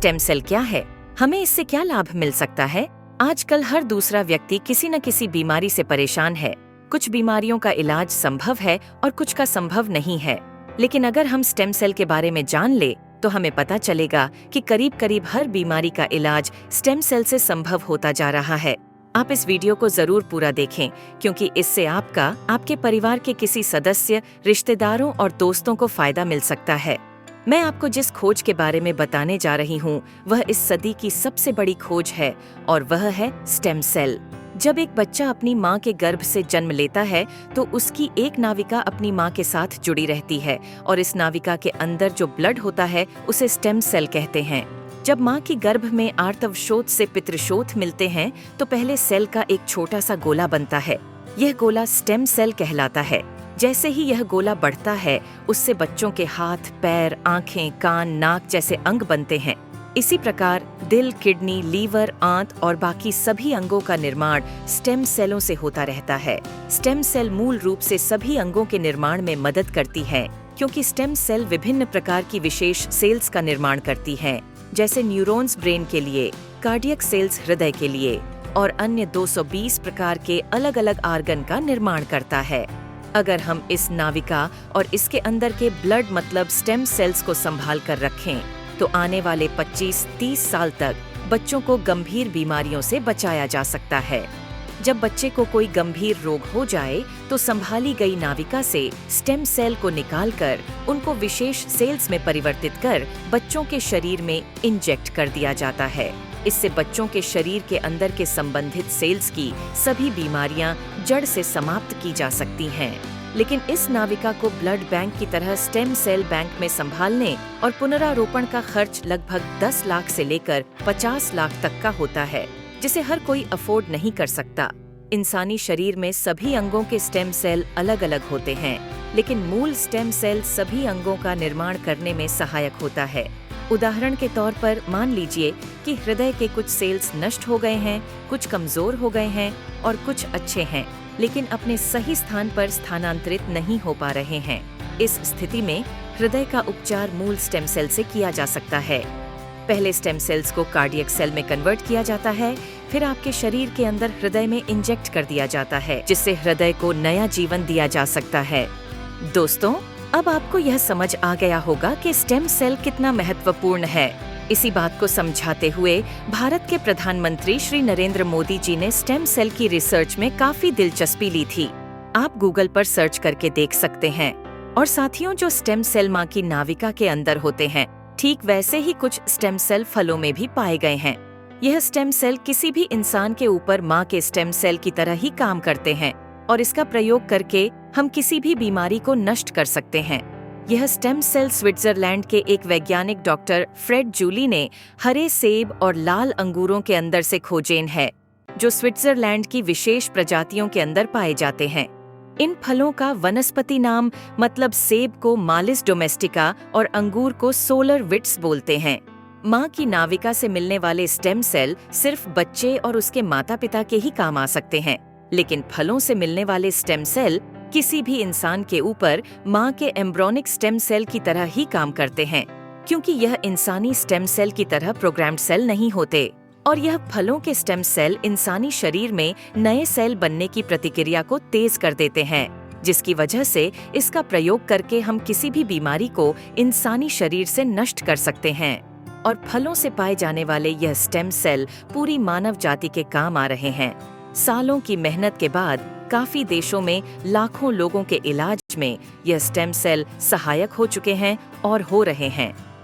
Stem cell क्या है, हमें इससे क्या लाभ मिल सकता है? आजकल हर दूसरा व्यक्ति किसी न किसी बीमारी से परेशान है। कुछ बीमारियों का इलाज संभव है और कुछ का संभव नहीं है। लेकिन अगर हम स्टेम सेल के बारे में जान ले तो हमें पता चलेगा कि करीब करीब हर बीमारी का इलाज स्टेम सेल से संभव होता जा रहा है। आप इस वीडियो को जरूर पूरा देखें, क्योंकि इससे आपका, आपके परिवार के किसी सदस्य, रिश्तेदारों और दोस्तों को फायदा मिल सकता है। मैं आपको जिस खोज के बारे में बताने जा रही हूँ वह इस सदी की सबसे बड़ी खोज है, और वह है स्टेम सेल। जब एक बच्चा अपनी माँ के गर्भ से जन्म लेता है तो उसकी एक नाविका अपनी माँ के साथ जुड़ी रहती है, और इस नाविका के अंदर जो ब्लड होता है उसे स्टेम सेल कहते हैं। जब माँ की गर्भ में आर्तवशोथ से पितृशोथ मिलते हैं तो पहले सेल का एक छोटा सा गोला बनता है। यह गोला स्टेम सेल कहलाता है। जैसे ही यह गोला बढ़ता है उससे बच्चों के हाथ, पैर, आंखें, कान, नाक जैसे अंग बनते हैं। इसी प्रकार दिल, किडनी, लीवर, आंत और बाकी सभी अंगों का निर्माण स्टेम सेलों से होता रहता है। स्टेम सेल मूल रूप से सभी अंगों के निर्माण में मदद करती है, क्योंकि स्टेम सेल विभिन्न प्रकार की विशेष सेल्स का निर्माण करती हैं, जैसे न्यूरॉन्स ब्रेन के लिए, कार्डियक सेल्स हृदय के लिए, और अन्य 220 प्रकार के अलग अलग आर्गन का निर्माण करता है। अगर हम इस नाविका और इसके अंदर के ब्लड मतलब स्टेम सेल्स को संभाल कर रखें तो आने वाले 25-30 साल तक बच्चों को गंभीर बीमारियों से बचाया जा सकता है। जब बच्चे को कोई गंभीर रोग हो जाए तो संभाली गई नाविका से स्टेम सेल को निकालकर उनको विशेष सेल्स में परिवर्तित कर बच्चों के शरीर में इंजेक्ट कर दिया जाता है। इससे बच्चों के शरीर के अंदर के संबंधित सेल्स की सभी बीमारियां जड़ से समाप्त की जा सकती हैं। लेकिन इस नाविका को ब्लड बैंक की तरह स्टेम सेल बैंक में संभालने और पुनरारोपण का खर्च लगभग 10 लाख से लेकर 50 लाख तक का होता है, जिसे हर कोई अफोर्ड नहीं कर सकता। इंसानी शरीर में सभी अंगों के स्टेम सेल अलग अलग होते हैं, लेकिन मूल स्टेम सेल सभी अंगों का निर्माण करने में सहायक होता है। उदाहरण के तौर पर मान लीजिए कि हृदय के कुछ सेल्स नष्ट हो गए हैं, कुछ कमजोर हो गए हैं और कुछ अच्छे हैं, लेकिन अपने सही स्थान पर स्थानांतरित नहीं हो पा रहे हैं। इस स्थिति में हृदय का उपचार मूल स्टेम सेल से किया जा सकता है। पहले स्टेम सेल्स को कार्डियक सेल में कन्वर्ट किया जाता है, फिर आपके शरीर के अंदर हृदय में इंजेक्ट कर दिया जाता है, जिससे हृदय को नया जीवन दिया जा सकता है। दोस्तों, अब आपको यह समझ आ गया होगा कि स्टेम सेल कितना महत्वपूर्ण है। इसी बात को समझाते हुए भारत के प्रधानमंत्री श्री नरेंद्र मोदी जी ने स्टेम सेल की रिसर्च में काफी दिलचस्पी ली थी। आप गूगल पर सर्च करके देख सकते हैं। और साथियों, जो स्टेम सेल माँ की नाविका के अंदर होते हैं, ठीक वैसे ही कुछ स्टेम सेल फलों में भी पाए गए हैं। यह स्टेम सेल किसी भी इंसान के ऊपर माँ के स्टेम सेल की तरह ही काम करते हैं, और इसका प्रयोग करके हम किसी भी बीमारी को नष्ट कर सकते हैं। यह स्टेम सेल स्विट्जरलैंड के एक वैज्ञानिक डॉक्टर फ्रेड जूली ने हरे सेब और लाल अंगूरों के अंदर से खोजेन है, जो स्विट्जरलैंड की विशेष प्रजातियों के अंदर पाए जाते हैं। इन फलों का वनस्पति नाम मतलब सेब को मालिस डोमेस्टिका और अंगूर को सोलर विट्स बोलते हैं। माँ की नाविका से मिलने वाले स्टेम सेल सिर्फ बच्चे और उसके माता पिता के ही काम आ सकते हैं, लेकिन फलों से मिलने वाले स्टेम सेल किसी भी इंसान के ऊपर माँ के एम्ब्रोनिक स्टेम सेल की तरह ही काम करते हैं, क्योंकि यह इंसानी स्टेम सेल की तरह प्रोग्राम्ड सेल नहीं होते। और यह फलों के स्टेम सेल इंसानी शरीर में नए सेल बनने की प्रतिक्रिया को तेज कर देते हैं, जिसकी वजह से इसका प्रयोग करके हम किसी भी बीमारी को इंसानी शरीर से नष्ट कर सकते हैं। और फलों से पाए जाने वाले यह स्टेम सेल पूरी मानव जाति के काम आ रहे हैं। सालों की मेहनत के बाद काफी देशों में लाखों लोगों के इलाज में यह स्टेम सेल सहायक हो चुके हैं और हो रहे हैं।